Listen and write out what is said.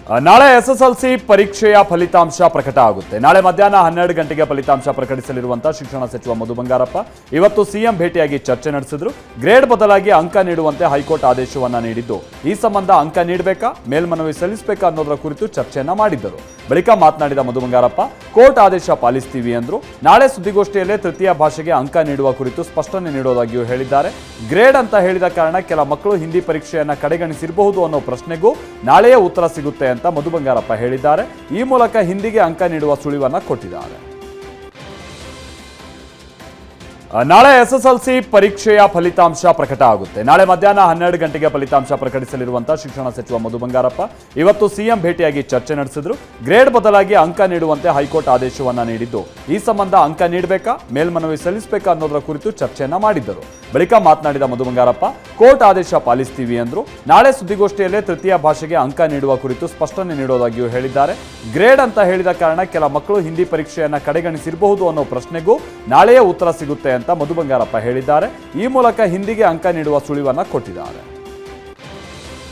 ನಾಳೆ ಎಸ್ಎಸ್ಎಲ್ಸಿ ಪರೀಕ್ಷೆಯ ಫಲಿತಾಂಶ ಪ್ರಕಟ ಆಗುತ್ತೆ. ನಾಳೆ ಮಧ್ಯಾಹ್ನ 12 ಗಂಟೆಗೆ ಫಲಿತಾಂಶ ಪ್ರಕಟಿಸಲಿರುವಂತಹ ಶಿಕ್ಷಣ ಸಚಿವ ಮಧು ಬಂಗಾರಪ್ಪ ಇವತ್ತು ಸಿಎಂ ಭೇಟಿಯಾಗಿ ಚರ್ಚೆ ನಡೆಸಿದ್ರು. ಗ್ರೇಡ್ ಬದಲಾಗಿ ಅಂಕ ನೀಡುವಂತೆ ಹೈಕೋರ್ಟ್ ಆದೇಶವನ್ನ ನೀಡಿದ್ದು, ಈ ಸಂಬಂಧ ಅಂಕ ನೀಡಬೇಕಾ, ಮೇಲ್ಮನವಿ ಸಲ್ಲಿಸಬೇಕಾ ಅನ್ನೋದರ ಕುರಿತು ಚರ್ಚೆಯನ್ನ ಮಾಡಿದ್ದರು. ಬಳಿಕ ಮಾತನಾಡಿದ ಮಧು ಬಂಗಾರಪ್ಪ, ಕೋರ್ಟ್ ಆದೇಶ ಪಾಲಿಸ್ತೀವಿ ಅಂದ್ರು. ನಾಳೆ ಸುದ್ದಿಗೋಷ್ಠಿಯಲ್ಲೇ ತೃತೀಯ ಭಾಷೆಗೆ ಅಂಕ ನೀಡುವ ಕುರಿತು ಸ್ಪಷ್ಟನೆ ನೀಡೋದಾಗಿಯೂ ಹೇಳಿದ್ದಾರೆ. ಗ್ರೇಡ್ ಅಂತ ಹೇಳಿದ ಕಾರಣ ಕೆಲ ಮಕ್ಕಳು ಹಿಂದಿ ಪರೀಕ್ಷೆಯನ್ನ ಕಡೆಗಣಿಸಿರಬಹುದು ಅನ್ನೋ ಪ್ರಶ್ನೆಗೂ ನಾಳೆಯೇ ಉತ್ತರ ಸಿಗುತ್ತೆ ಅಂತ ಮಧು ಬಂಗಾರಪ್ಪ ಹೇಳಿದ್ದಾರೆ. ಈ ಮೂಲಕ ಹಿಂದಿಗೆ ಅಂಕ ನೀಡುವ ಸುಳಿವನ್ನ ಕೊಟ್ಟಿದ್ದಾರೆ. ನಾಳೆ ಎಸ್ಎಸ್ಎಲ್ಸಿ ಪರೀಕ್ಷೆಯ ಫಲಿತಾಂಶ ಪ್ರಕಟ ಆಗುತ್ತೆ. ನಾಳೆ ಮಧ್ಯಾಹ್ನ 12 ಗಂಟೆಗೆ ಫಲಿತಾಂಶ ಪ್ರಕಟಿಸಲಿರುವಂತಹ ಶಿಕ್ಷಣ ಸಚಿವ ಮಧು ಬಂಗಾರಪ್ಪ ಇವತ್ತು ಸಿಎಂ ಭೇಟಿಯಾಗಿ ಚರ್ಚೆ ನಡೆಸಿದ್ರು. ಗ್ರೇಡ್ ಬದಲಾಗಿ ಅಂಕ ನೀಡುವಂತೆ ಹೈಕೋರ್ಟ್ ಆದೇಶವನ್ನ ನೀಡಿದ್ದು, ಈ ಸಂಬಂಧ ಅಂಕ ನೀಡಬೇಕಾ, ಮೇಲ್ಮನವಿ ಸಲ್ಲಿಸಬೇಕಾ ಅನ್ನೋದರ ಕುರಿತು ಚರ್ಚೆಯನ್ನ ಮಾಡಿದ್ದರು. ಬಳಿಕ ಮಾತನಾಡಿದ ಮಧು ಬಂಗಾರಪ್ಪ, ಕೋರ್ಟ್ ಆದೇಶ ಪಾಲಿಸ್ತೀವಿ ಅಂದ್ರು. ನಾಳೆ ಸುದ್ದಿಗೋಷ್ಠಿಯಲ್ಲೇ ತೃತೀಯ ಭಾಷೆಗೆ ಅಂಕ ನೀಡುವ ಕುರಿತು ಸ್ಪಷ್ಟನೆ ನೀಡೋದಾಗಿಯೂ ಹೇಳಿದ್ದಾರೆ. ಗ್ರೇಡ್ ಅಂತ ಹೇಳಿದ ಕಾರಣ ಕೆಲ ಮಕ್ಕಳು ಹಿಂದಿ ಪರೀಕ್ಷೆಯನ್ನ ಕಡೆಗಣಿಸಿರಬಹುದು ಅನ್ನೋ ಪ್ರಶ್ನೆಗೂ ನಾಳೆಯೇ ಉತ್ತರ ಸಿಗುತ್ತೆ ಅಂತ ಮಧು ಬಂಗಾರಪ್ಪ ಹೇಳಿದ್ದಾರೆ. ಈ ಮೂಲಕ ಹಿಂದಿಗೆ ಅಂಕ ನೀಡುವ ಸುಳಿವನ್ನ ಕೊಟ್ಟಿದ್ದಾರೆ.